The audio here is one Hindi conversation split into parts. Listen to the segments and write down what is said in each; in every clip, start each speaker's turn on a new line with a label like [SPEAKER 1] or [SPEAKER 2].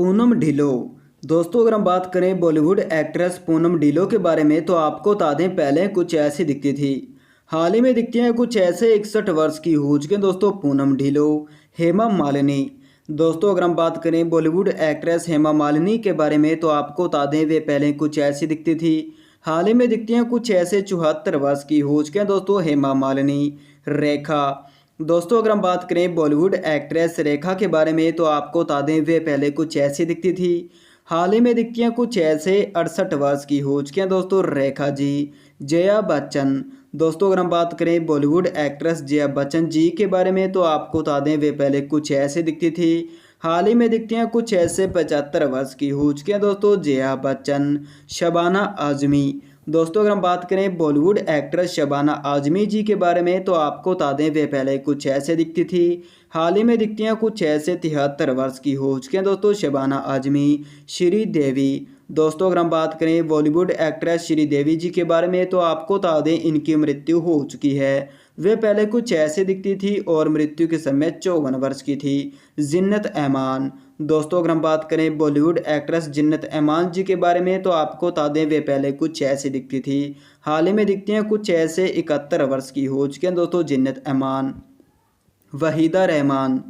[SPEAKER 1] पूनम ढिल्लों। दोस्तों अगर हम बात करें बॉलीवुड एक्ट्रेस पूनम ढिल्लों के बारे में तो आपको बता दें पहले कुछ ऐसी दिखती थी। हाल ही में दिखती हैं कुछ ऐसे 61 वर्ष की हो चुके हैं दोस्तों पूनम ढिल्लों। हेमा मालिनी। दोस्तों अगर हम बात करें बॉलीवुड एक्ट्रेस हेमा मालिनी के बारे में तो आपको बता दें वे पहले कुछ ऐसी दिखती थी। हाल ही में दिखती हैं कुछ ऐसे 74 वर्ष की हो चुके हैं दोस्तों हेमा मालिनी। रेखा। दोस्तों अगर हम बात करें बॉलीवुड एक्ट्रेस रेखा के बारे में तो आपको बता दें वे पहले कुछ ऐसी दिखती थी। हाल ही में दिखती हैं कुछ ऐसे 68 वर्ष की हो चुकी हैं दोस्तों रेखा जी। जया बच्चन। दोस्तों अगर हम बात करें बॉलीवुड एक्ट्रेस जया बच्चन जी के बारे में तो आपको बता दें वे पहले कुछ ऐसे दिखती थी। हाल ही में दिखती हैं कुछ ऐसे 75 वर्ष की हो चुकी हैं दोस्तों जया बच्चन। शबाना आजमी। दोस्तों अगर हम बात करें बॉलीवुड एक्ट्रेस शबाना आजमी जी के बारे में तो आपको बता दें वे पहले कुछ ऐसे दिखती थी। हाल ही में दिखती हैं कुछ ऐसे 73 वर्ष की हो चुके हैं दोस्तों शबाना आजमी। श्रीदेवी। दोस्तों अगर हम बात करें बॉलीवुड एक्ट्रेस श्रीदेवी जी के बारे में तो आपको बता दें इनकी मृत्यु हो चुकी है। वे पहले कुछ ऐसे दिखती थी और मृत्यु के समय 54 वर्ष की थी। जिन्नत अमान। दोस्तों अगर हम बात करें बॉलीवुड एक्ट्रेस जिन्नत अमान जी के बारे में तो आपको बता दें वे पहले कुछ ऐसे दिखती थी। हाल ही में दिखती हैं कुछ ऐसे 71 वर्ष की हो चुके हैं दोस्तों जिन्नत अमान। वहीदा रहमान।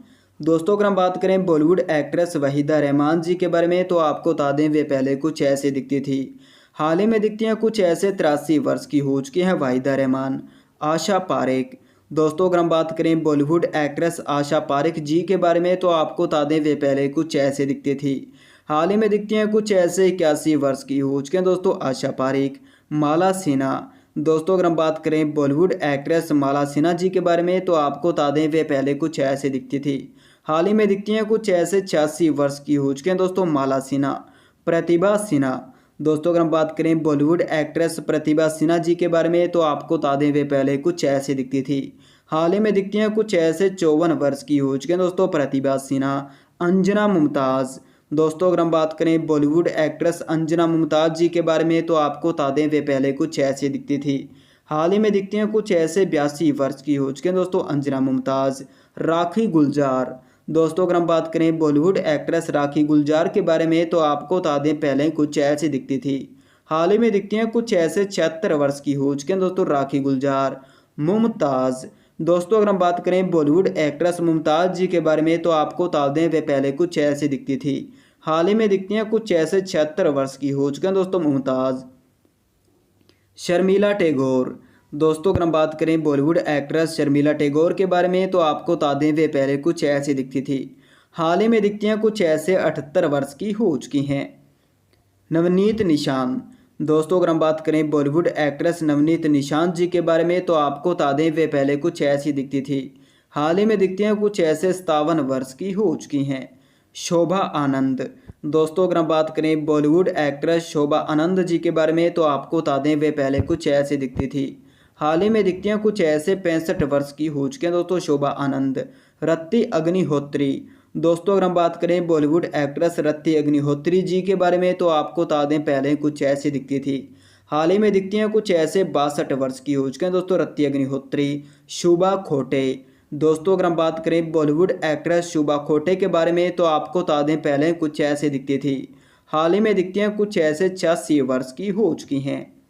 [SPEAKER 1] दोस्तों अगर हम बात करें बॉलीवुड एक्ट्रेस वहीदा रहमान जी के बारे में तो आपको बता दें वे पहले कुछ ऐसे दिखती थी। हाल ही में दिखती हैं कुछ ऐसे 83 वर्ष की हो चुकी हैं वहीदा रहमान। आशा पारेख। दोस्तों अगर हम बात करें बॉलीवुड एक्ट्रेस आशा पारेख जी के बारे में तो आपको बता दें वे पहले कुछ ऐसे दिखती थी। हाल ही में दिखती हैं कुछ ऐसे 81 वर्ष की हो चुके हैं दोस्तों आशा पारेख। माला सिन्हा। दोस्तों अगर हम बात करें बॉलीवुड एक्ट्रेस माला सिन्हा जी के बारे में तो आपको बता दें वे पहले कुछ ऐसे दिखती थी। हाल ही में दिखती हैं कुछ ऐसे 86 वर्ष की हो चुके हैं दोस्तों माला सिन्हा। प्रतिभा सिन्हा। दोस्तों अगर हम बात करें बॉलीवुड एक्ट्रेस प्रतिभा सिन्हा जी के बारे में तो आपको बता दें वे पहले कुछ ऐसे दिखती थी। हाल ही में दिखती हैं कुछ ऐसे 54 वर्ष की हो चुके हैं दोस्तों प्रतिभा सिन्हा। अंजना मुमताज़। दोस्तों अगर हम बात करें बॉलीवुड एक्ट्रेस अंजना मुमताज़ जी के बारे में तो आपको बता दें वे पहले कुछ ऐसे दिखती थी। हाल ही में दिखती हैं कुछ ऐसे 82 वर्ष की हो चुके हैं दोस्तों अंजना मुमताज़। राखी गुलजार। दोस्तों अगर हम बात करें बॉलीवुड एक्ट्रेस राखी गुलजार के बारे में तो आपको बता दें पहले कुछ ऐसी दिखती थी। हाल ही में दिखती हैं कुछ ऐसे 76 वर्ष की हो चुके हैं दोस्तों राखी गुलजार। मुमताज़। दोस्तों अगर हम बात करें बॉलीवुड एक्ट्रेस मुमताज़ जी के बारे में तो आपको बता दें वे पहले कुछ ऐसी दिखती थी। हाल ही में दिखती हैं कुछ ऐसे 76 वर्ष की हो चुके हैं दोस्तों मुमताज़। शर्मिला टैगोर। दोस्तों अगर हम बात करें बॉलीवुड एक्ट्रेस शर्मिला टैगोर के बारे में तो आपको बता दें वे पहले कुछ ऐसी दिखती थी। हाल ही में दिखती हैं कुछ ऐसे 78 वर्ष की हो चुकी हैं। नवनीत निशान। दोस्तों अगर हम बात करें बॉलीवुड एक्ट्रेस नवनीत निशान जी के बारे में तो आपको बता दें वे पहले कुछ ऐसी दिखती थी। हाल ही में दिखती हैं कुछ ऐसे 57 वर्ष की हो चुकी हैं। शोभा आनंद। दोस्तों अगर हम बात करें बॉलीवुड एक्ट्रेस शोभा आनंद जी के बारे में तो आपको बता दें वे पहले कुछ ऐसी दिखती थी। हाल ही में दिखती हैं कुछ ऐसे 65 वर्ष की हो चुके हैं दोस्तों शोभा आनंद। रत्ती अग्निहोत्री। दोस्तों अगर हम बात करें बॉलीवुड एक्ट्रेस रत्ती अग्निहोत्री जी के बारे में तो आपको बता दें पहले कुछ ऐसी दिखती थी। हाल ही में दिखती हैं कुछ ऐसे 62 वर्ष की हो चुके हैं दोस्तों रत्ती अग्निहोत्री। शुभा खोटे। दोस्तों अगर हम बात करें बॉलीवुड एक्ट्रेस शुभा खोटे के बारे में तो आपको बता दें पहले कुछ ऐसे दिखती थी। हाल ही में दिखती हैं कुछ ऐसे 86 वर्ष की हो चुकी हैं।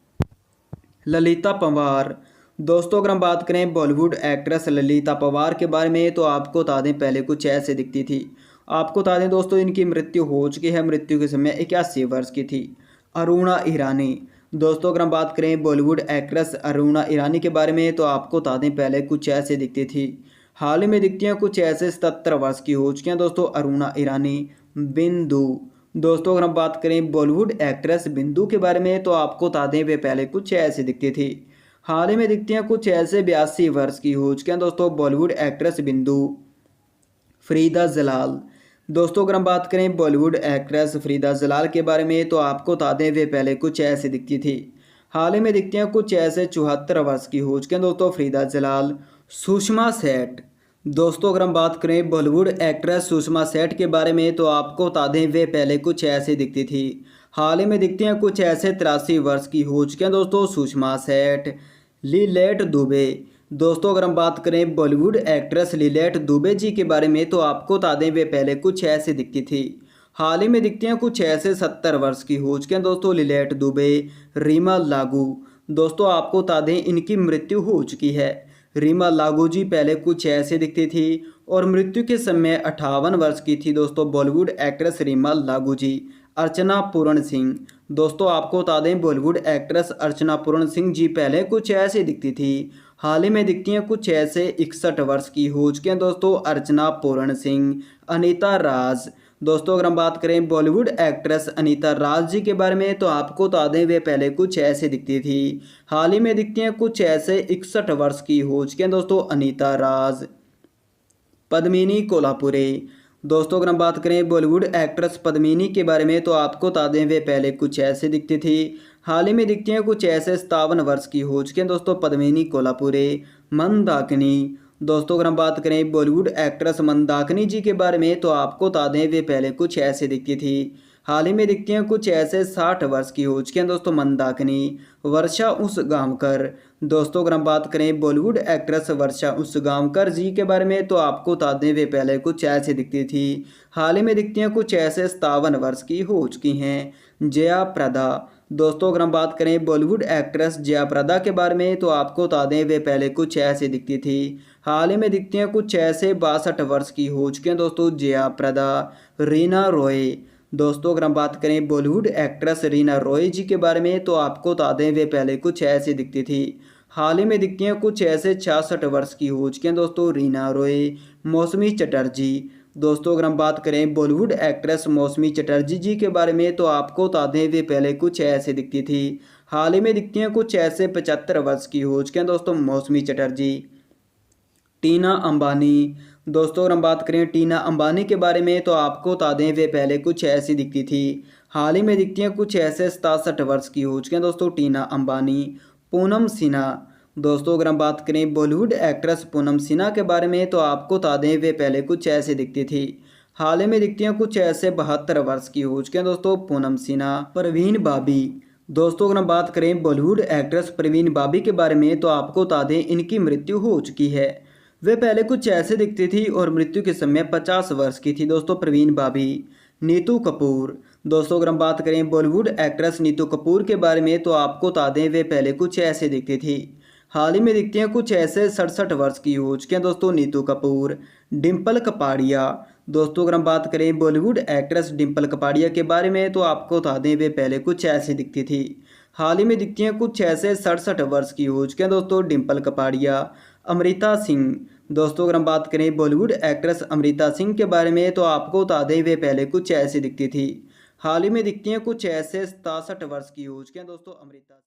[SPEAKER 1] ललिता पंवार। दोस्तों अगर हम बात करें बॉलीवुड एक्ट्रेस ललिता पंवार के बारे में तो आपको बता दें पहले कुछ ऐसे दिखती थी। आपको बता दें दोस्तों इनकी मृत्यु हो चुकी है, मृत्यु के समय 81 वर्ष की थी। अरुणा ईरानी। दोस्तों अगर हम बात करें बॉलीवुड एक्ट्रेस अरुणा ईरानी के बारे में तो आपको बता दें पहले कुछ ऐसे दिखती थी। हाल ही में दिखती हैं कुछ ऐसे 77 वर्ष की हो चुकी हैं दोस्तों अरुणा ईरानी। बिंदु। दोस्तों अगर हम बात करें बॉलीवुड एक्ट्रेस बिंदु के बारे में तो आपको बता दें वे पहले कुछ ऐसे दिखती थी। हाल ही में दिखती हैं कुछ ऐसे 82 वर्ष की हो चुके हैं दोस्तों बॉलीवुड एक्ट्रेस बिंदु। फरीदा जलाल। दोस्तों अगर हम बात करें बॉलीवुड एक्ट्रेस फरीदा जलाल के बारे में तो आपको बता दें वे पहले कुछ ऐसे दिखती थी। हाल ही में दिखती हैं कुछ ऐसे 74 वर्ष की हो चुके हैं दोस्तों फरीदा जलाल। सुषमा सेठ। दोस्तों अगर हम बात करें बॉलीवुड एक्ट्रेस सुषमा सेठ के बारे में तो आपको बता दें वे पहले कुछ ऐसे दिखती थी। हाल ही में दिखती हैं कुछ ऐसे 83 वर्ष की हो चुके हैं दोस्तों सुषमा सेठ। लिलेट दुबे। दोस्तों अगर हम बात करें बॉलीवुड एक्ट्रेस लिलेट दुबे जी के बारे में तो आपको बता दें वे पहले कुछ ऐसे दिखती थी। हाल ही में दिखती हैं कुछ ऐसे 70 वर्ष की हो चुके हैं दोस्तों लिलेट दुबे, रीमा लागू। दोस्तों आपको बता दें इनकी मृत्यु हो चुकी है। रीमा लागू जी पहले कुछ ऐसे दिखती थी और मृत्यु के समय 58 वर्ष की थी दोस्तों बॉलीवुड एक्ट्रेस रीमा लागू जी। अर्चना पूर्ण सिंह, दोस्तों आपको बता दें बॉलीवुड एक्ट्रेस अर्चना पूर्ण सिंह जी पहले कुछ ऐसे दिखती थी, हाल ही में दिखती हैं कुछ ऐसे 61 वर्ष की हो चुके हैं दोस्तों अर्चना पूर्ण सिंह। अनीता राज, दोस्तों अगर हम बात करें बॉलीवुड एक्ट्रेस अनीता राज जी के बारे में तो आपको बता दें वे पहले कुछ ऐसे दिखती थी, हाल ही में दिखती हैं कुछ ऐसे 61 वर्ष की हो चुके हैं दोस्तों अनीता राज। पद्मिनी कोल्हापुरे, दोस्तों अगर हम बात करें बॉलीवुड एक्ट्रेस पद्मिनी के बारे में तो आपको बता दें वे पहले कुछ ऐसे दिखती थी, हाल ही में दिखती हैं कुछ ऐसे 57 वर्ष की हो चुके हैं दोस्तों पद्मिनी कोल्हापुरे। मंदाकिनी, दोस्तों अगर हम बात करें बॉलीवुड एक्ट्रेस मंदाकिनी जी के बारे में तो आपको बता दें वे पहले कुछ ऐसे दिखती थी, हाल ही में दिखती हैं कुछ ऐसे 60 वर्ष की हो चुके हैं दोस्तों मंदाकिनी। वर्षा उसगांवकर, दोस्तों अगर हम बात करें बॉलीवुड एक्ट्रेस वर्षा उसगांवकर जी के बारे में तो आपको बता दें वे पहले कुछ ऐसे दिखती थी, हाल ही में दिखती हैं कुछ ऐसे 57 वर्ष की हो चुकी हैं। जया प्रदा, दोस्तों अगर हम बात करें बॉलीवुड एक्ट्रेस जया प्रदा के बारे में तो आपको बता दें वे पहले कुछ ऐसे दिखती थी, हाल ही में दिखती हैं कुछ ऐसे 62 वर्ष की हो चुके हैं दोस्तों जया प्रदा। रीना रॉय, दोस्तों अगर हम बात करें बॉलीवुड एक्ट्रेस रीना रॉय जी के बारे में तो आपको बता दें वे पहले कुछ ऐसे दिखती थी, हाल ही में दिखती हैं कुछ ऐसे 66 वर्ष की हो चुकी हैं दोस्तों रीना रॉय। मौसमी चटर्जी, दोस्तों अगर हम बात करें बॉलीवुड एक्ट्रेस मौसमी चटर्जी जी के बारे में तो आपको बता दें वे पहले कुछ ऐसे दिखती थी, हाल ही में दिखती हैं कुछ ऐसे 75 वर्ष की हो चुके हैं दोस्तों मौसमी चटर्जी। टीना अंबानी, दोस्तों अगर हम बात करें टीना अंबानी के बारे में तो आपको बता दें वे पहले कुछ ऐसी दिखती थी, हाल ही में दिखती हैं कुछ ऐसे 67 वर्ष की हो चुके हैं दोस्तों टीना अंबानी। पूनम सिन्हा, दोस्तों अगर हम बात करें बॉलीवुड एक्ट्रेस पूनम सिन्हा के बारे में तो आपको बता दें वे पहले कुछ ऐसे दिखती थी, हाल ही में दिखती हैं कुछ ऐसे 72 वर्ष की हो चुके हैं दोस्तों पूनम सिन्हा। परवीन बाबी, दोस्तों अगर हम बात करें बॉलीवुड एक्ट्रेस परवीन बाबी के बारे में तो आपको बता दें इनकी मृत्यु हो चुकी है। वे पहले कुछ ऐसे दिखती थी और मृत्यु के समय 50 वर्ष की थी दोस्तों परवीन बाबी। नीतू कपूर, दोस्तों अगर हम बात करें बॉलीवुड एक्ट्रेस नीतू कपूर के बारे में तो आपको बता दें वे पहले कुछ ऐसे दिखती थी, हाल ही में दिखती हैं कुछ ऐसे 67 वर्ष की हो चुके हैं दोस्तों नीतू कपूर। डिम्पल कपाड़िया, दोस्तों अगर हम बात करें बॉलीवुड एक्ट्रेस डिम्पल कपाड़िया के बारे में तो आपको बता दें वे पहले कुछ ऐसे दिखती थी, हाल ही में दिखती हैं कुछ ऐसे 67 वर्ष की हो चुके हैं दोस्तों डिम्पल कपाड़िया। अमृता सिंह, दोस्तों अगर हम बात करें बॉलीवुड एक्ट्रेस अमृता सिंह के बारे में तो आपको बता दें वे पहले कुछ ऐसे दिखती थी, हाल ही में दिखती हैं कुछ ऐसे 67 वर्ष की हो चुके हैं दोस्तों अमृता।